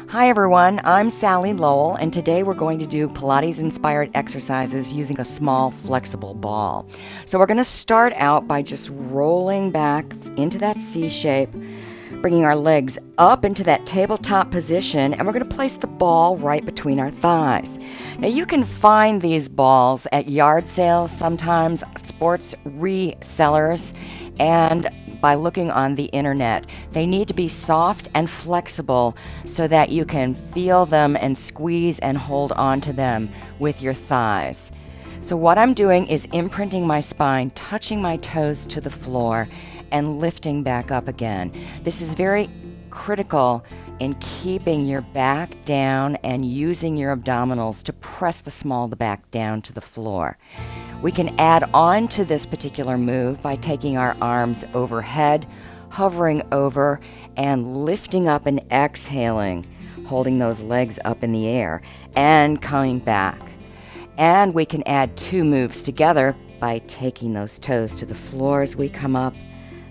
Hi everyone, I'm Sally Lowell, and today we're going to do Pilates-inspired exercises using a small, flexible ball. So we're going to start out by just rolling back into that C shape, bringing our legs up into that tabletop position, and we're going to place the ball right between our thighs. Now you can find these balls at yard sales, sometimes sports resellers, and by looking on the internet. They need to be soft and flexible so that you can feel them and squeeze and hold on to them with your thighs. So what I'm doing is imprinting my spine, touching my toes to the floor, and lifting back up again. This is very critical in keeping your back down and using your abdominals to press the small of the back down to the floor. We can add on to this particular move by taking our arms overhead, hovering over, and lifting up and exhaling, holding those legs up in the air and coming back. And we can add two moves together by taking those toes to the floor as we come up,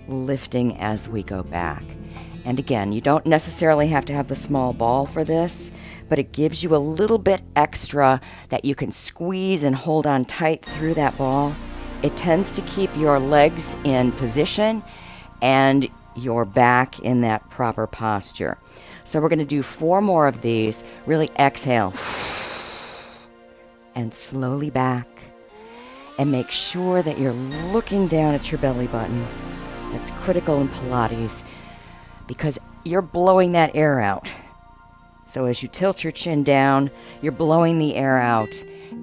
lifting as we go back. And again, you don't necessarily have to have the small ball for this, but it gives you a little bit extra that you can squeeze and hold on tight through that ball. It tends to keep your legs in position and your back in that proper posture. So we're going to do 4 more of these. Really exhale and slowly back, and make sure that you're looking down at your belly button. That's critical in Pilates because you're blowing that air out. So as you tilt your chin down, you're blowing the air out,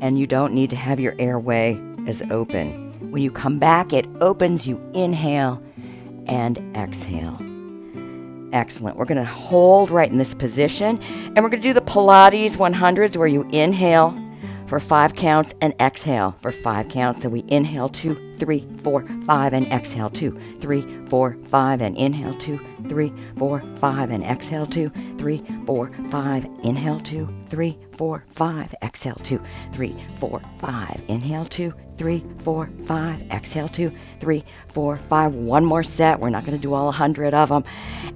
and you don't need to have your airway as open. When you come back, it opens, you inhale and exhale. Excellent. We're going to hold right in this position, and we're going to do the Pilates 100s where you inhale for 5 counts and exhale for 5 counts. So we inhale 2, 3, 4, 5 and exhale 2, 3, 4, 5 and inhale 2, 3, 4, 5 and exhale 2, 3, 4, 5, inhale 2, 3, 4, 5, exhale 2, 3, 4, 5, inhale 2, 3, 4, 5, exhale 2, 3, 4, 5. One more set. We're not going to do all 100 of them.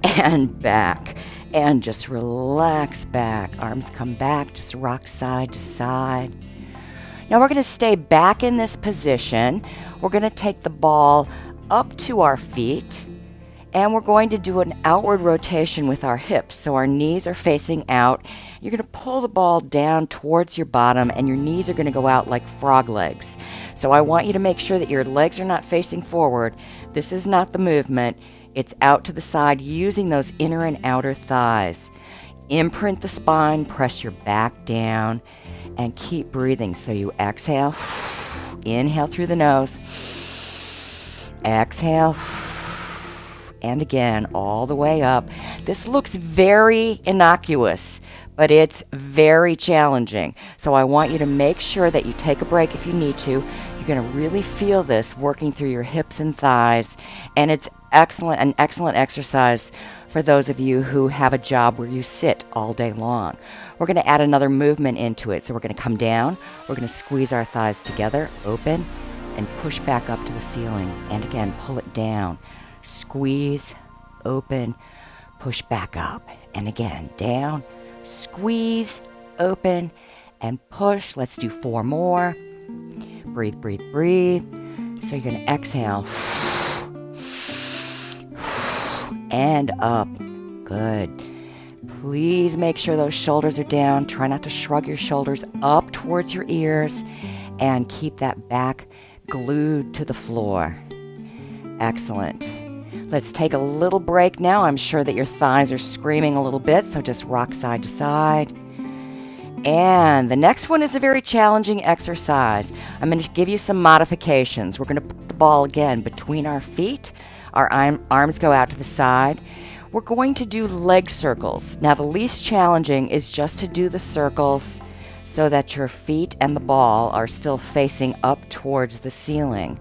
And back. And just relax back. Arms come back. Just rock side to side. Now we're going to stay back in this position. We're going to take the ball up to our feet, and we're going to do an outward rotation with our hips. So our knees are facing out. You're going to pull the ball down towards your bottom, and your knees are going to go out like frog legs. So I want you to make sure that your legs are not facing forward. This is not the movement. It's out to the side using those inner and outer thighs. Imprint the spine, press your back down, and keep breathing. So you exhale, inhale through the nose, exhale, and again, all the way up. This looks very innocuous, but it's very challenging. So I want you to make sure that you take a break if you need to. You're going to really feel this working through your hips and thighs, and it's an excellent exercise for those of you who have a job where you sit all day long. We're going to add another movement into it. So we're going to come down, we're going to squeeze our thighs together, open, and push back up to the ceiling. And again, pull it down, squeeze, open, push back up. And again, down, squeeze, open, and push. Let's do 4 more. Breathe, breathe, breathe. So you're going to exhale and up. Good. Please make sure those shoulders are down. Try not to shrug your shoulders up towards your ears, and keep that back glued to the floor. Excellent. Let's take a little break now. I'm sure that your thighs are screaming a little bit, so just rock side to side. And the next one is a very challenging exercise. I'm going to give you some modifications. We're going to put the ball again between our feet. Our arms go out to the side. We're going to do leg circles. Now the least challenging is just to do the circles so that your feet and the ball are still facing up towards the ceiling.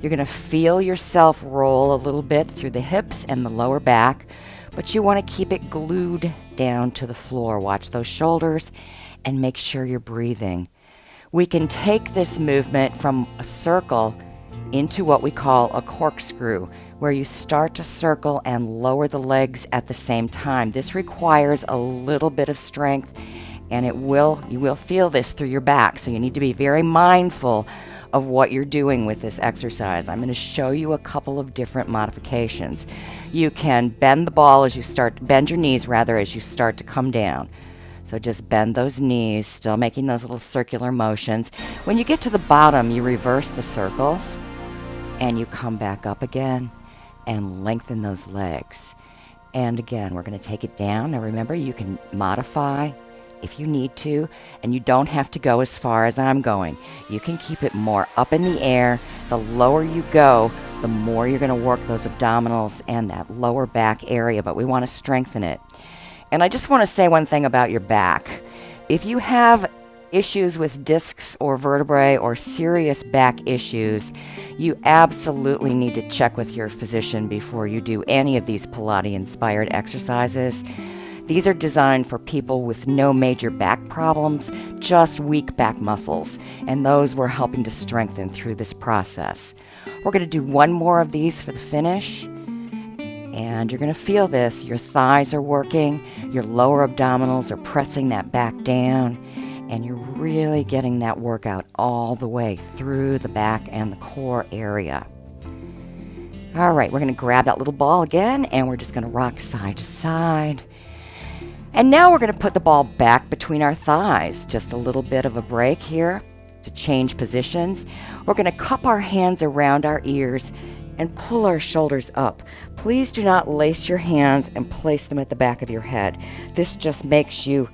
You're going to feel yourself roll a little bit through the hips and the lower back, but you want to keep it glued down to the floor. Watch those shoulders and make sure you're breathing. We can take this movement from a circle into what we call a corkscrew, where you start to circle and lower the legs at the same time. This requires a little bit of strength, and you will feel this through your back, so you need to be very mindful of what you're doing with this exercise. I'm going to show you a couple of different modifications. You can bend your knees as you start to come down. So just bend those knees, still making those little circular motions. When you get to the bottom, you reverse the circles and you come back up again and lengthen those legs. And again, we're going to take it down. Now remember, you can modify if you need to, and you don't have to go as far as I'm going. You can keep it more up in the air. The lower you go, the more you're going to work those abdominals and that lower back area, but we want to strengthen it. And I just want to say one thing about your back. If you have issues with discs or vertebrae or serious back issues, you absolutely need to check with your physician before you do any of these Pilates-inspired exercises. These are designed for people with no major back problems, just weak back muscles, and those we're helping to strengthen through this process. We're going to do one more of these for the finish, and you're going to feel this. Your thighs are working, your lower abdominals are pressing that back down, and you're really getting that workout all the way through the back and the core area. All right, we're going to grab that little ball again, and we're just going to rock side to side. And now we're going to put the ball back between our thighs. Just a little bit of a break here to change positions. We're going to cup our hands around our ears and pull our shoulders up. Please do not lace your hands and place them at the back of your head. This just makes you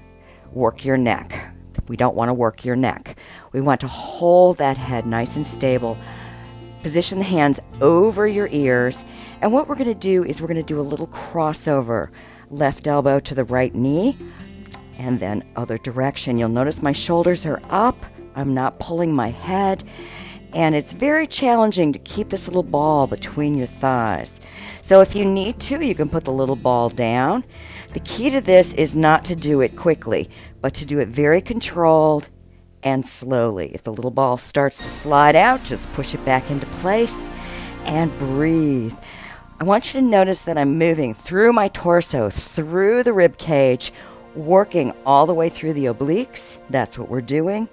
work your neck. We don't want to work your neck. We want to hold that head nice and stable. Position the hands over your ears. And what we're going to do is we're going to do a little crossover. Left elbow to the right knee, and then other direction. You'll notice my shoulders are up. I'm not pulling my head, and it's very challenging to keep this little ball between your thighs. So if you need to, you can put the little ball down. The key to this is not to do it quickly, but to do it very controlled and slowly. If the little ball starts to slide out, just push it back into place and breathe. I want you to notice that I'm moving through my torso, through the rib cage, working all the way through the obliques. That's what we're doing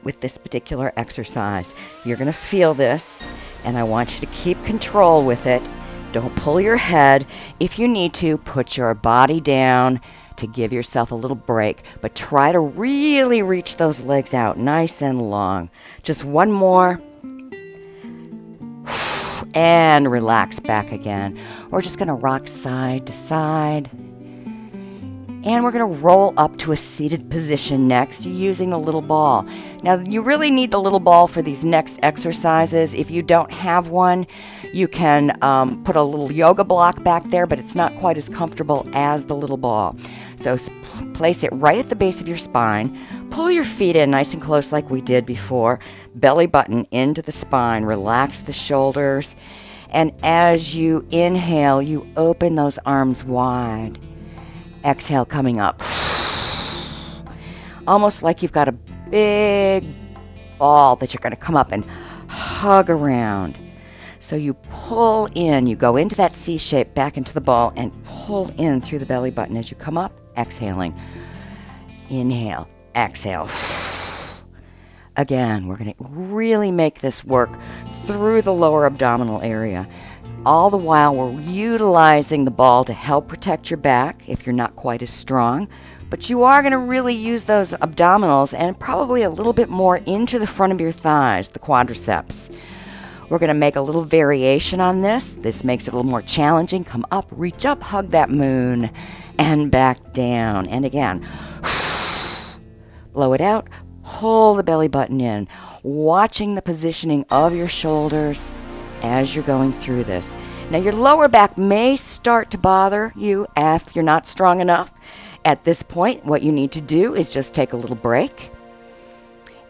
with this particular exercise. You're going to feel this, and I want you to keep control with it. Don't pull your head. If you need to, put your body down to give yourself a little break, but try to really reach those legs out nice and long. Just one more. And relax back again. We're just going to rock side to side. And we're going to roll up to a seated position next using the little ball. Now, you really need the little ball for these next exercises. If you don't have one, you can put a little yoga block back there, but it's not quite as comfortable as the little ball. So place it right at the base of your spine. Pull your feet in nice and close like we did before. Belly button into the spine. Relax the shoulders. And as you inhale, you open those arms wide. Exhale, coming up. Almost like you've got a big ball that you're going to come up and hug around. So you pull in, you go into that C shape, back into the ball, and pull in through the belly button as you come up, exhaling. Inhale, exhale. Again, we're going to really make this work through the lower abdominal area. All the while, we're utilizing the ball to help protect your back if you're not quite as strong. But you are going to really use those abdominals and probably a little bit more into the front of your thighs, the quadriceps. We're going to make a little variation on this. This makes it a little more challenging. Come up, reach up, hug that moon, and back down. And again, blow it out, pull the belly button in, watching the positioning of your shoulders as you're going through this. Now, your lower back may start to bother you if you're not strong enough. At this point, what you need to do is just take a little break,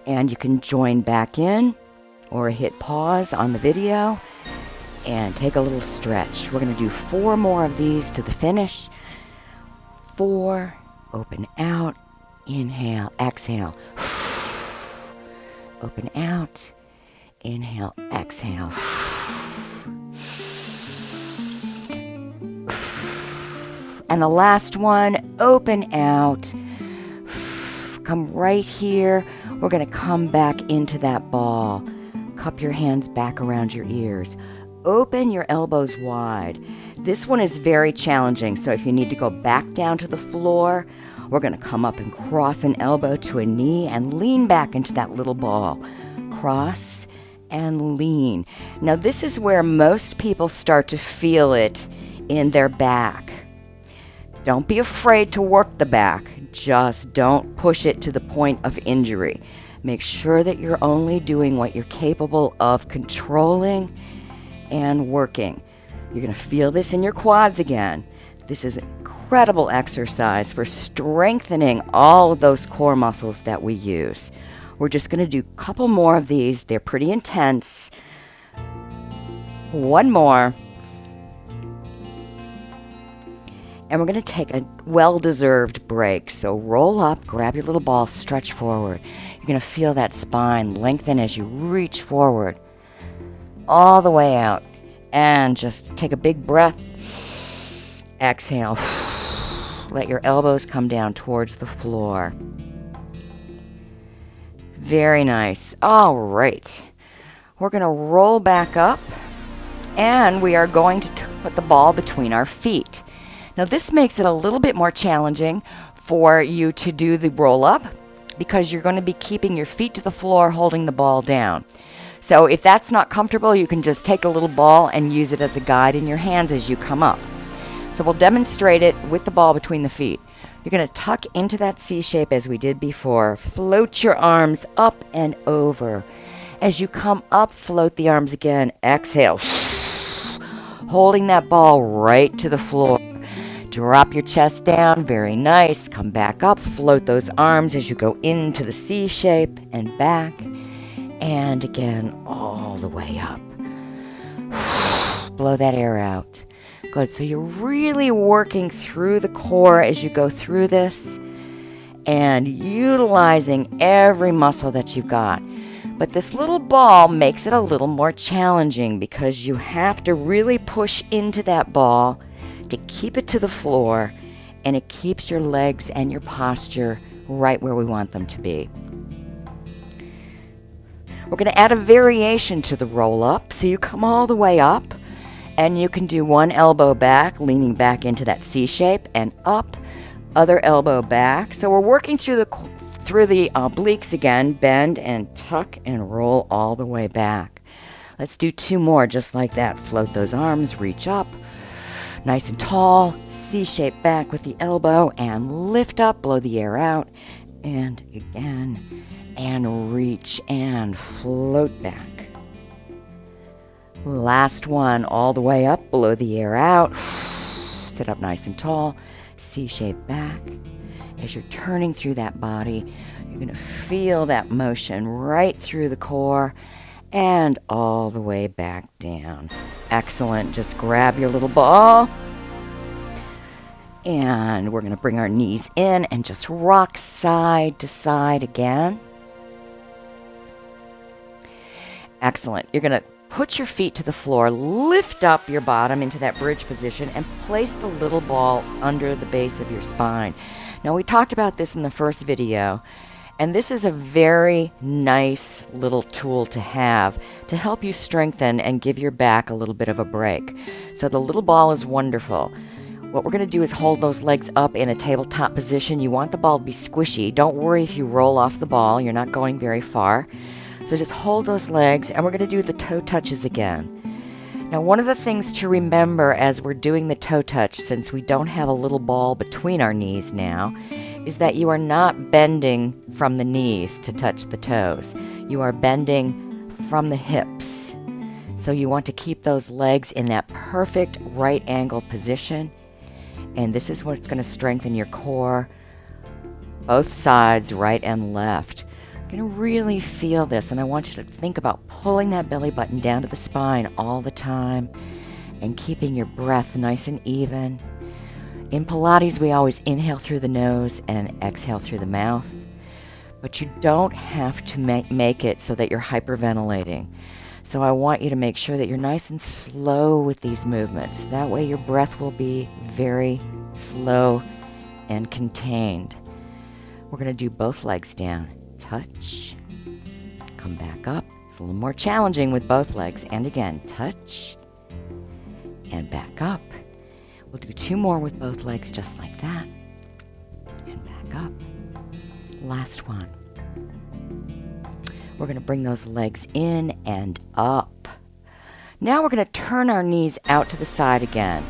and you can join back in or hit pause on the video and take a little stretch. We're going to do 4 more of these to the finish. 4, open out, inhale, exhale. Open out, inhale, exhale. And the last one, open out. Come right here. We're going to come back into that ball. Cup your hands back around your ears. Open your elbows wide. This one is very challenging, so if you need to go back down to the floor, we're going to come up and cross an elbow to a knee and lean back into that little ball. Cross and lean. Now this is where most people start to feel it in their back. Don't be afraid to work the back. Just don't push it to the point of injury. Make sure that you're only doing what you're capable of controlling and working. You're going to feel this in your quads again. This is an incredible exercise for strengthening all of those core muscles that we use. We're just going to do a couple more of these. They're pretty intense. One more. And we're going to take a well-deserved break. So roll up, grab your little ball, stretch forward. You're going to feel that spine lengthen as you reach forward all the way out. And just take a big breath. Exhale. Let your elbows come down towards the floor. Very nice. All right. We're going to roll back up, and we are going to put the ball between our feet. Now this makes it a little bit more challenging for you to do the roll up because you're going to be keeping your feet to the floor, holding the ball down. So if that's not comfortable, you can just take a little ball and use it as a guide in your hands as you come up. So we'll demonstrate it with the ball between the feet. You're going to tuck into that C shape as we did before. Float your arms up and over. As you come up, float the arms again. Exhale. Holding that ball right to the floor. Drop your chest down, very nice. Come back up, float those arms as you go into the C shape and back. And again, all the way up. Blow that air out. Good, so you're really working through the core as you go through this and utilizing every muscle that you've got. But this little ball makes it a little more challenging because you have to really push into that ball to keep it to the floor, and it keeps your legs and your posture right where we want them to be. We're going to add a variation to the roll up. So you come all the way up, and you can do one elbow back, leaning back into that C shape, and up, other elbow back. So we're working through the obliques again, bend and tuck and roll all the way back. Let's do two more just like that. Float those arms, reach up. Nice and tall, C-shape back with the elbow, and lift up, blow the air out, and again, and reach and float back. Last one, all the way up, blow the air out, sit up nice and tall, C-shape back. As you're turning through that body, you're going to feel that motion right through the core, and all the way back down. Excellent. Just grab your little ball. And we're going to bring our knees in and just rock side to side again. Excellent. You're going to put your feet to the floor, lift up your bottom into that bridge position, and place the little ball under the base of your spine. Now, we talked about this in the first video. And this is a very nice little tool to have to help you strengthen and give your back a little bit of a break. So the little ball is wonderful. What we're going to do is hold those legs up in a tabletop position. You want the ball to be squishy. Don't worry if you roll off the ball. You're not going very far. So just hold those legs, and we're going to do the toe touches again. Now, one of the things to remember as we're doing the toe touch, since we don't have a little ball between our knees now, is that you are not bending from the knees to touch the toes. You are bending from the hips. So you want to keep those legs in that perfect right angle position. And this is what's going to strengthen your core, both sides, right and left. You're going to really feel this, and I want you to think about pulling that belly button down to the spine all the time and keeping your breath nice and even. In Pilates, we always inhale through the nose and exhale through the mouth, but you don't have to make it so that you're hyperventilating. So I want you to make sure that you're nice and slow with these movements. That way your breath will be very slow and contained. We're going to do both legs down. Touch. Come back up. It's a little more challenging with both legs. And again, touch. And back up. We'll do 2 more with both legs just like that. And back up. Last one. We're going to bring those legs in and up. Now we're going to turn our knees out to the side again.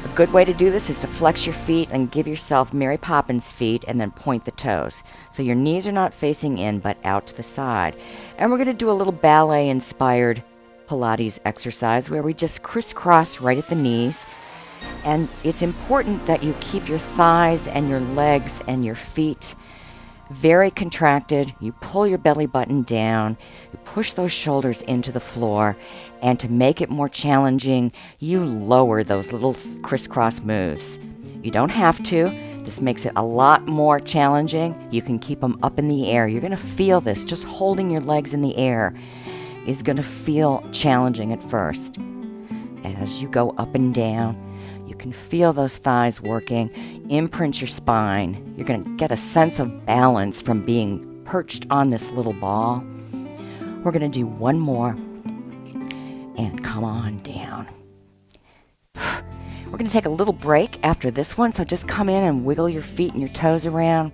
A good way to do this is to flex your feet and give yourself Mary Poppins feet and then point the toes. So your knees are not facing in but out to the side. And we're going to do a little ballet-inspired Pilates exercise where we just crisscross right at the knees. And it's important that you keep your thighs and your legs and your feet very contracted. You pull your belly button down, you push those shoulders into the floor, and to make it more challenging, you lower those little crisscross moves. You don't have to. This makes it a lot more challenging. You can keep them up in the air. You're going to feel this. Just holding your legs in the air is going to feel challenging at first. As you go up and down, you can feel those thighs working. Imprint your spine. You're going to get a sense of balance from being perched on this little ball. We're going to do 1 more. And come on down. We're going to take a little break after this one, so just come in and wiggle your feet and your toes around.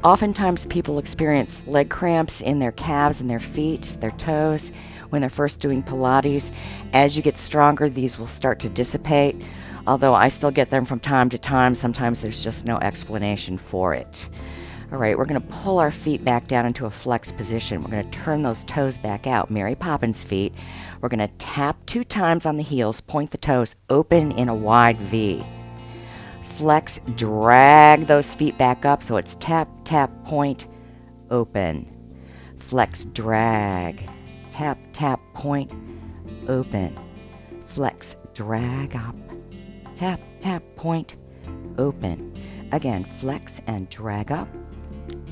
Oftentimes people experience leg cramps in their calves and their feet, their toes, when they're first doing Pilates. As you get stronger, these will start to dissipate. Although I still get them from time to time, sometimes there's just no explanation for it. All right, we're going to pull our feet back down into a flex position. We're going to turn those toes back out, Mary Poppins feet. We're going to tap 2 times on the heels, point the toes, open in a wide V. Flex, drag those feet back up, so it's tap, tap, point, open. Flex, drag, tap, tap, point, open. Flex, drag up. Tap, tap, point, open. Again, flex and drag up.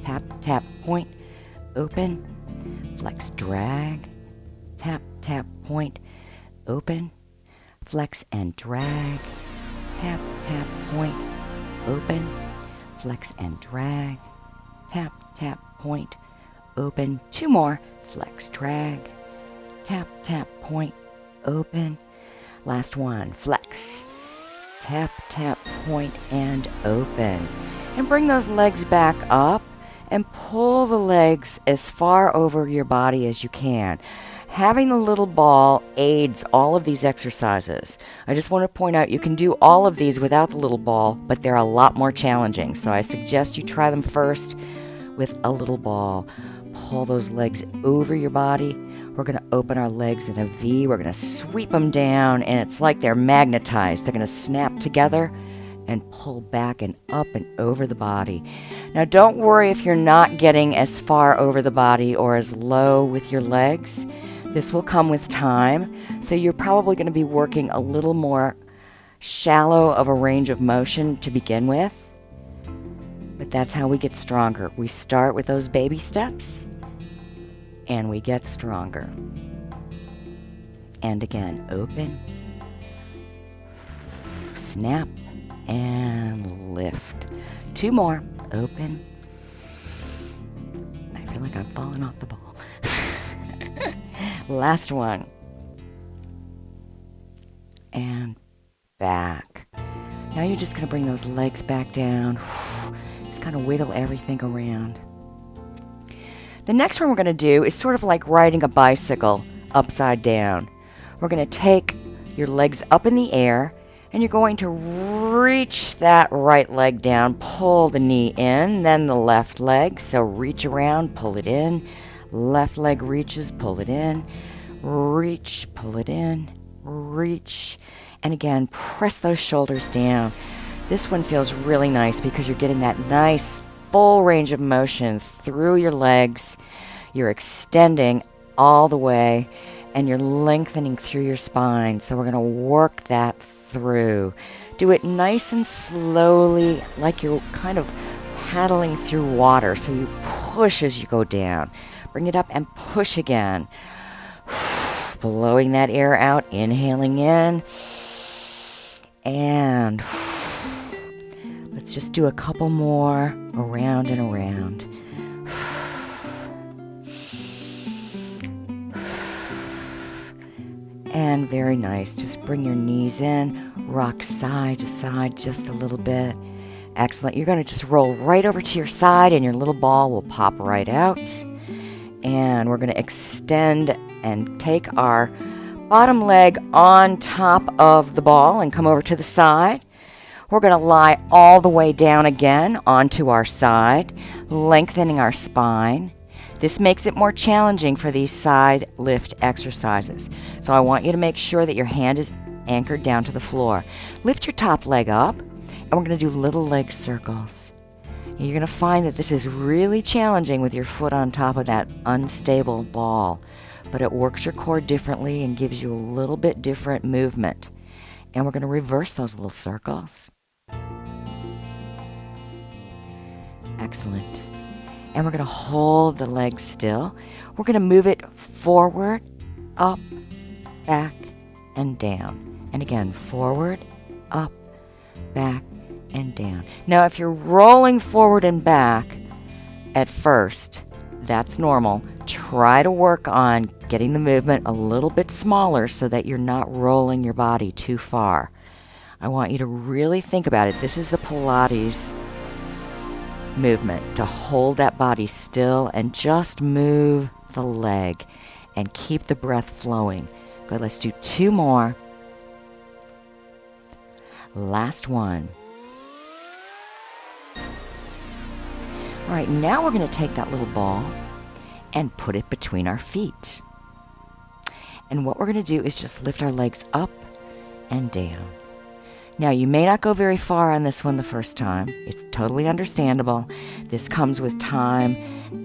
Tap, tap, point, open. Flex, drag. Tap, tap, point, open. Flex and drag. Tap, tap, point, open. Flex and drag. Tap, tap, point, open. 2 more. Flex, drag. Tap, tap, point, open. Last one. Flex. Tap, tap, point, and open. And bring those legs back up and pull the legs as far over your body as you can. Having the little ball aids all of these exercises. I just want to point out you can do all of these without the little ball, but they're a lot more challenging. So I suggest you try them first with a little ball. Pull those legs over your body. We're going to open our legs in a V. We're going to sweep them down, and it's like they're magnetized. They're going to snap together and pull back and up and over the body. Now, don't worry if you're not getting as far over the body or as low with your legs. This will come with time, so you're probably going to be working a little more shallow of a range of motion to begin with. But that's how we get stronger. We start with those baby steps, and we get stronger. And again, open, snap, and lift. 2 more. Open. I feel like I'm falling off the ball. Last one. And back. Now you're just going to bring those legs back down. Just kind of wiggle everything around. The next one we're going to do is sort of like riding a bicycle upside down. We're going to take your legs up in the air, and you're going to reach that right leg down, pull the knee in, then the left leg. So reach around, pull it in. Left leg reaches, pull it in. Reach, pull it in. Reach. And again, press those shoulders down. This one feels really nice because you're getting that nice full range of motion through your legs. You're extending all the way, and you're lengthening through your spine. So we're going to work that through. Do it nice and slowly, like you're kind of paddling through water. So you push as you go down. Bring it up and push again. Blowing that air out, inhaling in. And let's just do a couple more around and around. And very nice. Just bring your knees in, rock side to side just a little bit. Excellent. You're going to just roll right over to your side and your little ball will pop right out. And we're going to extend and take our bottom leg on top of the ball and come over to the side. We're going to lie all the way down again onto our side, lengthening our spine. This makes it more challenging for these side lift exercises. So I want you to make sure that your hand is anchored down to the floor. Lift your top leg up, and we're going to do little leg circles. And you're going to find that this is really challenging with your foot on top of that unstable ball, but it works your core differently and gives you a little bit different movement. And we're going to reverse those little circles. Excellent. And we're going to hold the leg still. We're going to move it forward, up, back, and down. And again, forward, up, back, and down. Now, if you're rolling forward and back at first, that's normal. Try to work on getting the movement a little bit smaller so that you're not rolling your body too far. I want you to really think about it. This is the Pilates movement, to hold that body still and just move the leg and keep the breath flowing. Good, let's do 2 more. Last one. All right, now we're going to take that little ball and put it between our feet. And what we're going to do is just lift our legs up and down. Now, you may not go very far on this one the first time. It's totally understandable. This comes with time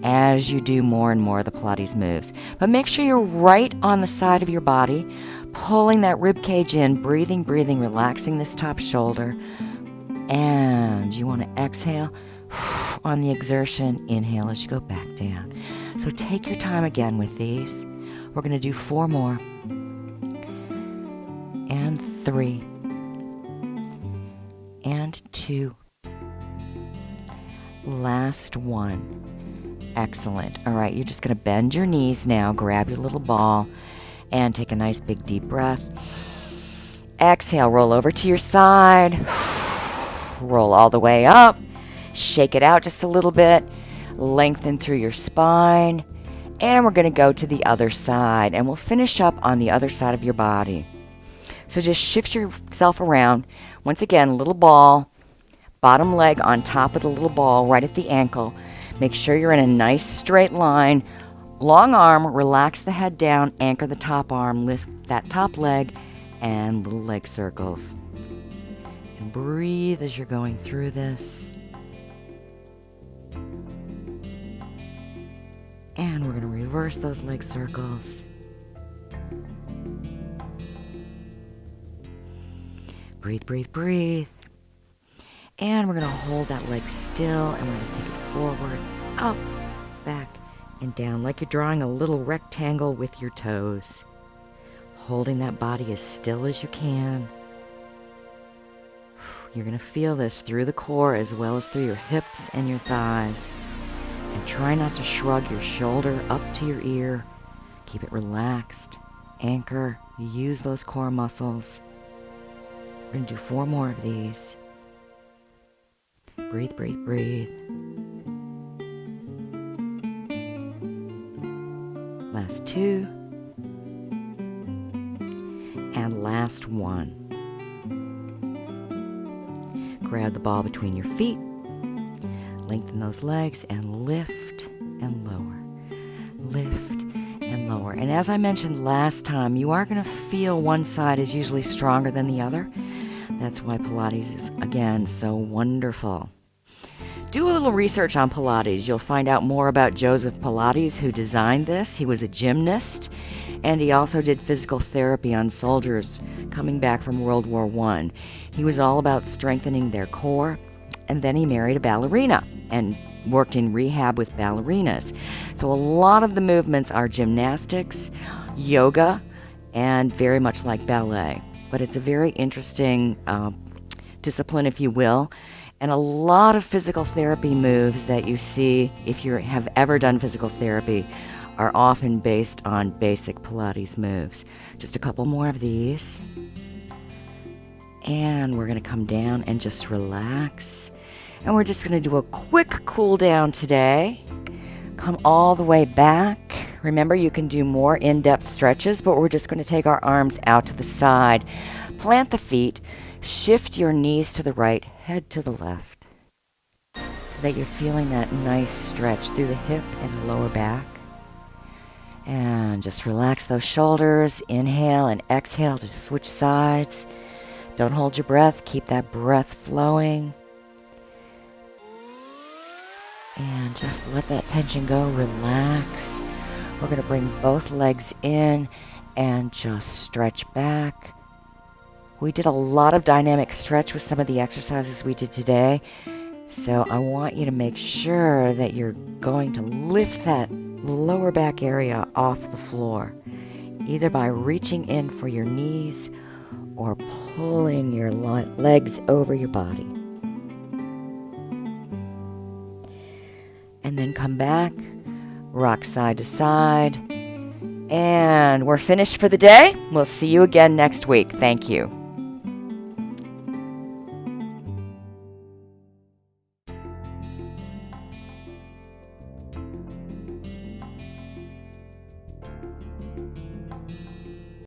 as you do more and more of the Pilates moves. But make sure you're right on the side of your body, pulling that rib cage in, breathing, relaxing this top shoulder. And you want to exhale on the exertion. Inhale as you go back down. So take your time again with these. We're going to do 4 more. And 3. And 2. Last one. Excellent. All right, you're just going to bend your knees now, grab your little ball, and take a nice big deep breath. Exhale, roll over to your side. Roll all the way up. Shake it out just a little bit. Lengthen through your spine. And we're going to go to the other side, and we'll finish up on the other side of your body. So just shift yourself around. Once again, little ball, bottom leg on top of the little ball, right at the ankle. Make sure you're in a nice straight line. Long arm, relax the head down, anchor the top arm, lift that top leg, and little leg circles. And breathe as you're going through this. And we're going to reverse those leg circles. Breathe. And we're going to hold that leg still, and we're going to take it forward, up, back, and down, like you're drawing a little rectangle with your toes. Holding that body as still as you can. You're going to feel this through the core as well as through your hips and your thighs. And try not to shrug your shoulder up to your ear. Keep it relaxed. Anchor. Use those core muscles. We're going to do 4 more of these. Breathe. Last 2. And last 1. Grab the ball between your feet. Lengthen those legs and lift and lower. Lift and lower. And as I mentioned last time, you are going to feel one side is usually stronger than the other. That's why Pilates is, again, so wonderful. Do a little research on Pilates. You'll find out more about Joseph Pilates, who designed this. He was a gymnast, and he also did physical therapy on soldiers coming back from World War I. He was all about strengthening their core, and then he married a ballerina and worked in rehab with ballerinas. So a lot of the movements are gymnastics, yoga, and very much like ballet. But it's a very interesting discipline, if you will. And a lot of physical therapy moves that you see, if you have ever done physical therapy, are often based on basic Pilates moves. Just a couple more of these. And we're going to come down and just relax. And we're just going to do a quick cool down today. Come all the way back. Remember, you can do more in-depth stretches, but we're just going to take our arms out to the side. Plant the feet. Shift your knees to the right, head to the left, so that you're feeling that nice stretch through the hip and the lower back. And just relax those shoulders. Inhale and exhale to switch sides. Don't hold your breath. Keep that breath flowing. And just let that tension go. Relax. We're going to bring both legs in and just stretch back. We did a lot of dynamic stretch with some of the exercises we did today. So I want you to make sure that you're going to lift that lower back area off the floor, either by reaching in for your knees or pulling your legs over your body. And then come back, rock side to side. And we're finished for the day. We'll see you again next week. Thank you.